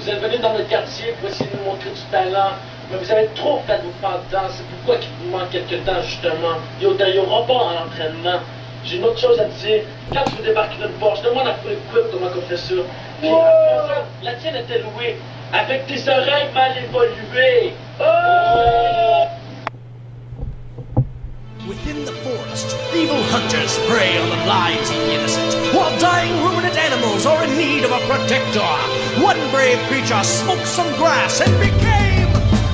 vous êtes venu dans notre quartier pour essayer de nous montrer du talent. Mais vous avez trop fait vos pas dedans. C'est pourquoi il vous manque quelques temps, justement. Il n'y aura pas en entraînement. J'ai une autre chose à te dire. Quand tu veux débarquer d'une Porsche, demande à Quick comment on fait ça. Puis après ça, la tienne était louée. Avec tes oreilles mal évoluées. Within the forest, evil hunters prey on the lives of the innocent, while dying ruminant animals are in need of a protector. One brave creature smoked some grass and became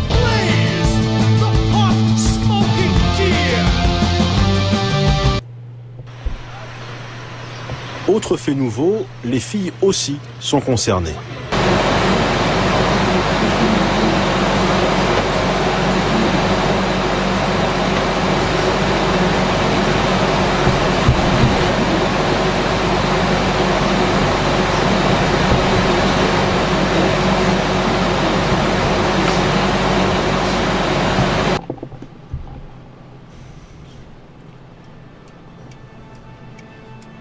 Blaze, the hot smoking deer. Autre fait nouveau, les filles aussi sont concernées.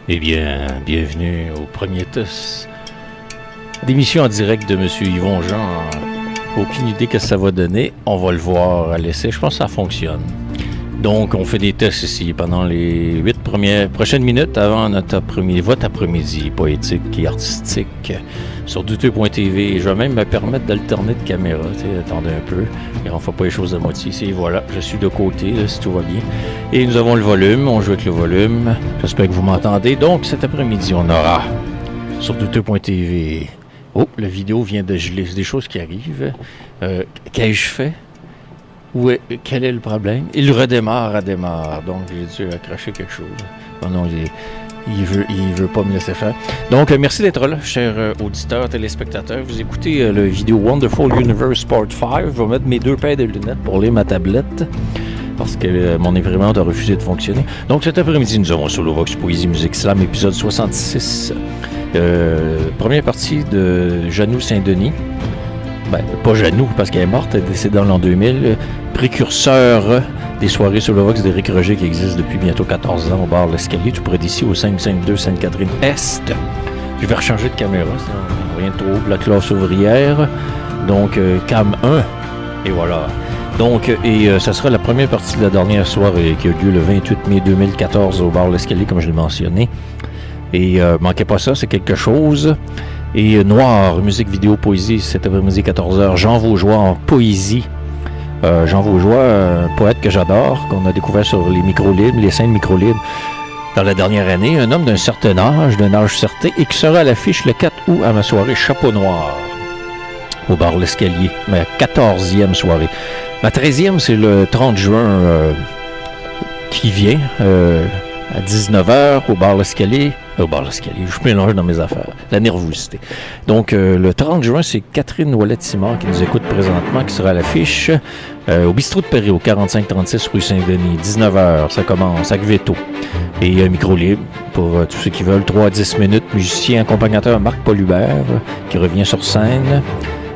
Eh bien, bienvenue au premier test d'émission en direct de M. Yvon Jean. Aucune idée que ça va donner. On va le voir à l'essai. Je pense que ça fonctionne. Donc, on fait des tests ici pendant les 8 prochaines minutes avant notre vote après-midi poétique et artistique sur douteux.tv. Je vais même me permettre d'alterner de caméra. Attendez un peu. Et on ne fait pas les choses à moitié. Et voilà, je suis de côté, là, si tout va bien. Et nous avons le volume. On joue avec le volume. J'espère que vous m'entendez. Donc, cet après-midi, on aura sur douteux.tv. Oh, la vidéo vient de geler. C'est des choses qui arrivent. Qu'ai-je fait? Quel est le problème? Il redémarre. Donc, j'ai dû accrocher quelque chose. Oh non, il veut pas me laisser faire. Donc, merci d'être là, chers auditeurs, téléspectateurs. Vous écoutez le vidéo Wonderful Universe Part 5. Je vais mettre mes 2 paires de lunettes pour lire ma tablette parce que mon imprimante a refusé de fonctionner. Donc, cet après-midi, nous avons Solo Vox Poésie Musique Slam, épisode 66. Première partie de Janou Saint-Denis. Ben, pas Janou, parce qu'elle est morte, elle est décédée en l'an 2000. Précurseur des soirées sur le Vox d'Éric Roger qui existe depuis bientôt 14 ans au bar L'Escalier, tout près d'ici, au 552 Sainte-Catherine-Est. Je vais rechanger de caméra, c'est rien de trop. La classe ouvrière. Donc, cam 1. Et voilà. Donc, ça sera la première partie de la dernière soirée qui a eu lieu le 28 mai 2014 au bar L'Escalier, comme je l'ai mentionné. Et manquez pas ça, c'est quelque chose. Et Noir, musique, vidéo, poésie, cet après-midi 14h. Jean Vaugeois en poésie. Jean Vaugeois, un poète que j'adore, qu'on a découvert sur les micro-libres, les scènes micro-libres dans la dernière année. Un homme d'un certain âge, certain, et qui sera à l'affiche le 4 août à ma soirée Chapeau Noir au bar L'Escalier. Ma 14e soirée. Ma 13e, c'est le 30 juin qui vient à 19h au bar L'Escalier. Je mélange dans mes affaires. La nervosité. Donc, le 30 juin, c'est Catherine Ouellette-Simard qui nous écoute présentement, qui sera à l'affiche au bistrot de Paris, au 4536 rue Saint-Denis. 19h, ça commence, avec Veto. Et un micro libre pour tous ceux qui veulent. 3 à 10 minutes. Musicien accompagnateur Marc-Paul Hubert qui revient sur scène.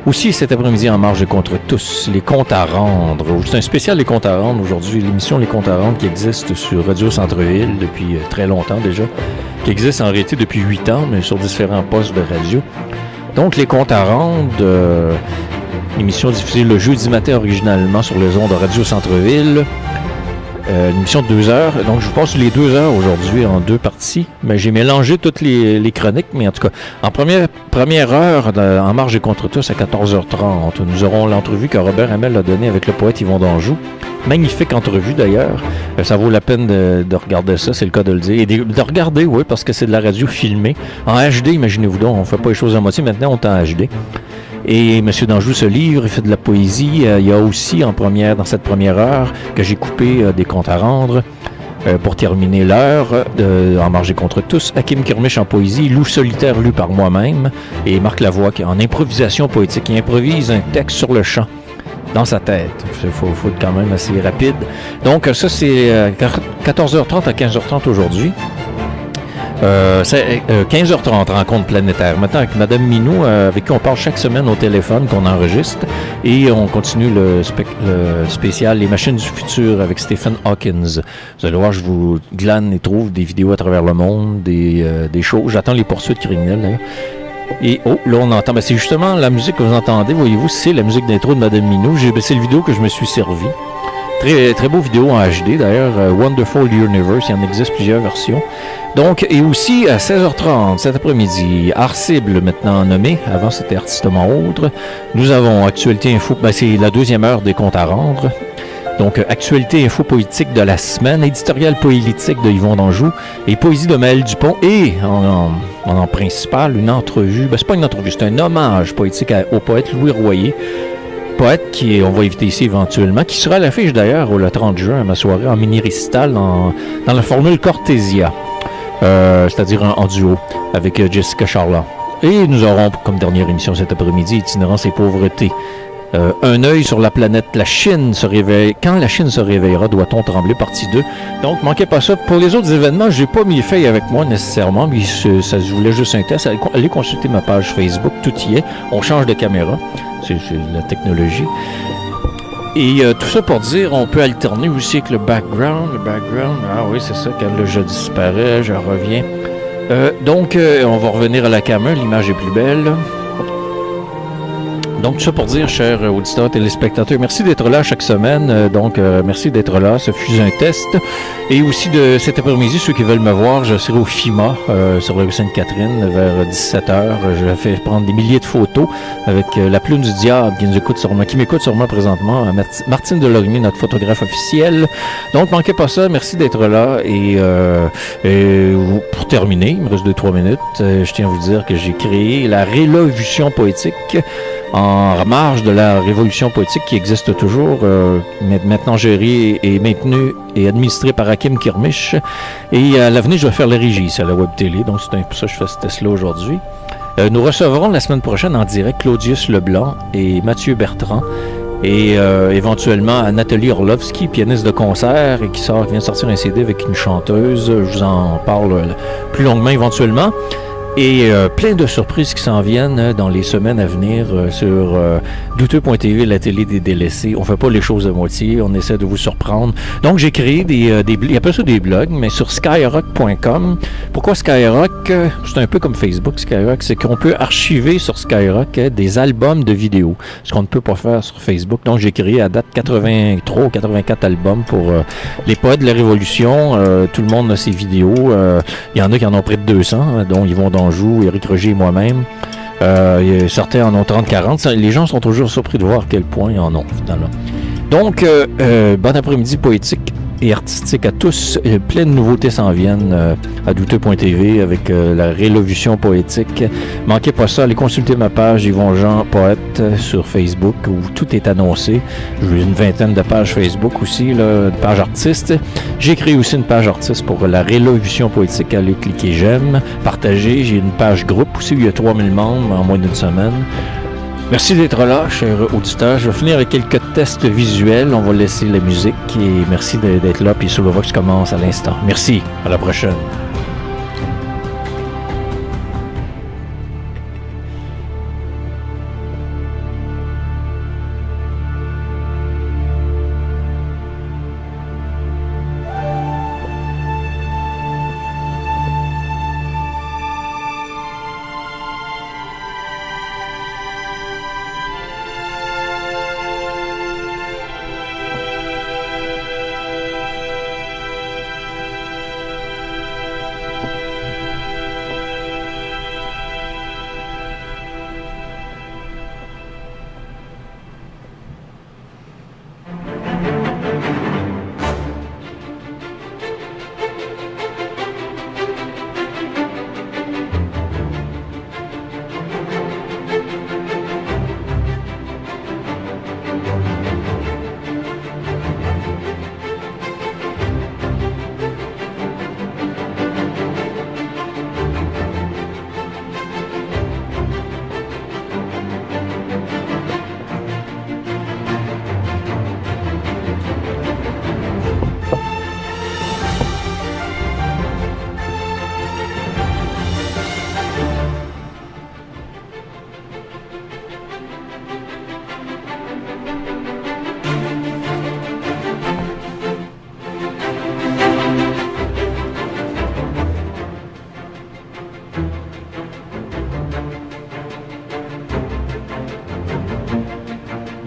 Aussi, cet après-midi, en marge de Contre tous, les comptes à rendre. C'est un spécial Les comptes à rendre aujourd'hui. L'émission Les comptes à rendre qui existe sur Radio Centre-Ville depuis très longtemps déjà. Qui existe en réalité depuis 8 ans, mais sur différents postes de radio. Donc, les comptes à rendre, émission diffusée le jeudi matin originalement sur les ondes de Radio Centre-Ville. Une émission de 2 heures. Donc, je vous passe les 2 heures aujourd'hui en 2 parties. Mais j'ai mélangé toutes les chroniques. Mais en tout cas, en première heure, en marge et contre tous, à 14h30, nous aurons l'entrevue que Robert Hamel a donnée avec le poète Yvon Danjou. Magnifique entrevue d'ailleurs. Ça vaut la peine de regarder ça, c'est le cas de le dire. Et de regarder, oui, parce que c'est de la radio filmée. En HD, imaginez-vous donc, on ne fait pas les choses à moitié. Maintenant, on est en HD. Et M. Danjou se livre, il fait de la poésie. Il y a aussi dans cette première heure, que j'ai coupé des comptes à rendre pour terminer l'heure en marge et contre tous. Hakim Kirmiche en poésie, Loup solitaire lu par moi-même et Marc Lavoie qui en improvisation poétique. Il improvise un texte sur le champ. Dans sa tête. Il faut être quand même assez rapide. Donc, ça, c'est 14h30 à 15h30 aujourd'hui. C'est 15h30, rencontre planétaire. Maintenant, avec Mme Minou, avec qui on parle chaque semaine au téléphone, qu'on enregistre. Et on continue le spécial Les machines du futur avec Stephen Hawkins. Vous allez voir, je vous glane et trouve des vidéos à travers le monde, des choses. J'attends les poursuites criminelles, là. Et oh, là on entend, c'est justement la musique que vous entendez, voyez-vous, c'est la musique d'intro de Madame Minou. C'est le vidéo que je me suis servi. Très, très beau vidéo en HD d'ailleurs, Wonderful Universe, il y en existe plusieurs versions. Donc, et aussi à 16h30 cet après-midi, Art Cible maintenant nommé, avant c'était Artistement Autre. Nous avons Actualité Info, c'est la deuxième heure des comptes à rendre. Donc, Actualité Info Poétique de la semaine, Éditorial Politique de Yvon Danjou et Poésie de Maël Dupont. Et en principal, une entrevue, c'est pas une entrevue, c'est un hommage poétique au poète Louis Royer. Poète on va éviter ici éventuellement, qui sera à l'affiche d'ailleurs le 30 juin à ma soirée en mini-récital dans la formule Cortésia, c'est-à-dire en duo avec Jessica Charland. Et nous aurons comme dernière émission cet après-midi Itinérance et pauvreté. Un œil sur la planète, la Chine se réveille. Quand la Chine se réveillera, doit-on trembler, partie 2. Donc, manquez pas ça. Pour les autres événements, j'ai pas mis les feuilles avec moi nécessairement, mais ça je voulais juste un test. Allez consulter ma page Facebook, tout y est. On change de caméra, c'est la technologie. Et tout ça pour dire, on peut alterner aussi avec le background. Ah oui, c'est ça, quand le jeu disparaît, je reviens. Donc, on va revenir à la caméra, l'image est plus belle. Donc, tout ça pour dire, chers auditeurs, téléspectateurs, merci d'être là chaque semaine. Merci d'être là. Ce fut un test. Et aussi, de cet après-midi, ceux qui veulent me voir, je serai au FIMA, sur la rue Sainte-Catherine, vers 17h. Je vais faire prendre des milliers de photos avec la plume du diable qui m'écoute sûrement présentement, Martine Delormier, notre photographe officiel. Donc, manquez pas ça. Merci d'être là. Et pour terminer, il me reste 2-3 minutes, je tiens à vous dire que j'ai créé la Rélovution poétique en marge de la révolution poétique qui existe toujours, maintenant gérée et maintenue et administrée par Hakim Kirmish. Et à l'avenir, je vais faire la régie, c'est à la web télé, donc c'est un peu ça que je fais ce test-là aujourd'hui. Nous recevrons la semaine prochaine en direct Claudius Leblanc et Mathieu Bertrand et éventuellement Nathalie Orlovski, pianiste de concert et qui vient de sortir un CD avec une chanteuse. Je vous en parle plus longuement éventuellement. Et plein de surprises qui s'en viennent dans les semaines à venir sur douteux.tv, la télé des délaissés. On fait pas les choses à moitié, on essaie de vous surprendre. Donc j'ai créé des il appelle ça des blogs, mais sur skyrock.com. Pourquoi Skyrock? C'est un peu comme Facebook, Skyrock, c'est qu'on peut archiver sur Skyrock des albums de vidéos, ce qu'on ne peut pas faire sur Facebook. Donc j'ai créé à date 83 ou 84 albums pour les poètes de la Révolution. Tout le monde a ses vidéos. Il y en a qui en ont près de 200, dont Yvon Danjou, Éric Roger et moi-même. Certains en ont 30-40. Les gens sont toujours surpris de voir à quel point ils en ont, finalement. Donc, bon après-midi poétique et artistique à tous. Plein de nouveautés s'en viennent à douteux.tv avec la Rélovution poétique. Manquez pas ça, allez consulter ma page Yvon Jean Poète sur Facebook où tout est annoncé. J'ai une vingtaine de pages Facebook aussi, là, de pages artistes. J'ai créé aussi une page artiste pour la Rélovution poétique. Allez cliquer j'aime, partager. J'ai une page groupe aussi où il y a 3000 membres en moins d'une semaine. Merci d'être là, chers auditeurs. Je vais finir avec quelques tests visuels. On va laisser la musique et merci d'être là. Puis Solo Vox commence à l'instant. Merci. À la prochaine.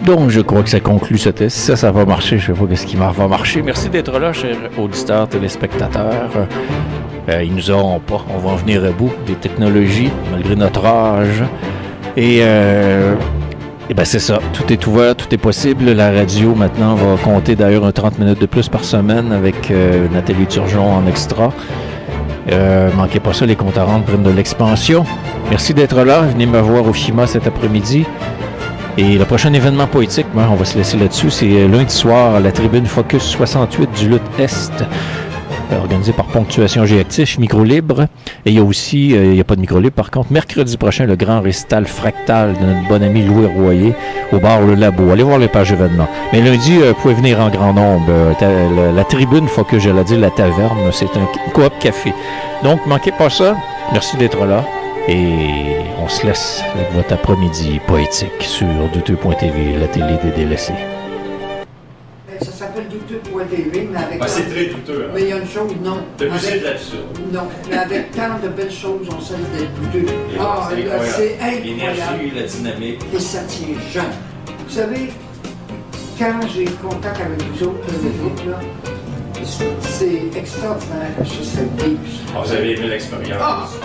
Donc, je crois que ça conclut ce test. Ça va marcher. Je ne sais pas ce qui va marcher. Merci d'être là, chers auditeurs, téléspectateurs. Ils nous auront pas. On va en venir à bout des technologies, malgré notre âge. Et ben c'est ça. Tout est ouvert, tout est possible. La radio, maintenant, va compter d'ailleurs un 30 minutes de plus par semaine avec Nathalie Turgeon en extra. Manquez pas ça, les comptes à rendre prennent de l'expansion. Merci d'être là. Venez me voir au FIMA cet après-midi. Et le prochain événement poétique, on va se laisser là-dessus, c'est lundi soir à la tribune Focus 68 du Lutte Est, organisé par Ponctuation G-Actif, micro libre. Et il y a aussi, il n'y a pas de micro libre par contre, mercredi prochain, le grand récital fractal de notre bon ami Louis Royer au bar Le Labo. Allez voir les pages événements. Mais lundi, vous pouvez venir en grand nombre. La tribune Focus, j'allais dire la taverne, c'est un coop café. Donc, manquez pas ça. Merci d'être là. Et on se laisse avec votre après-midi poétique sur douteux.tv, la télé des délaissés. Ça s'appelle douteux.tv, mais avec... c'est très douteux. Hein? Mais il y a une chose, non. C'est de l'absurde. Non, mais avec tant de belles choses, on cesse d'être douteux. C'est incroyable. C'est incroyable. L'énergie, la dynamique. Et ça tient jeune. Vous savez, quand j'ai contact avec vous autres, là, c'est extraordinaire que ce serait vivre. Vous avez aimé l'expérience.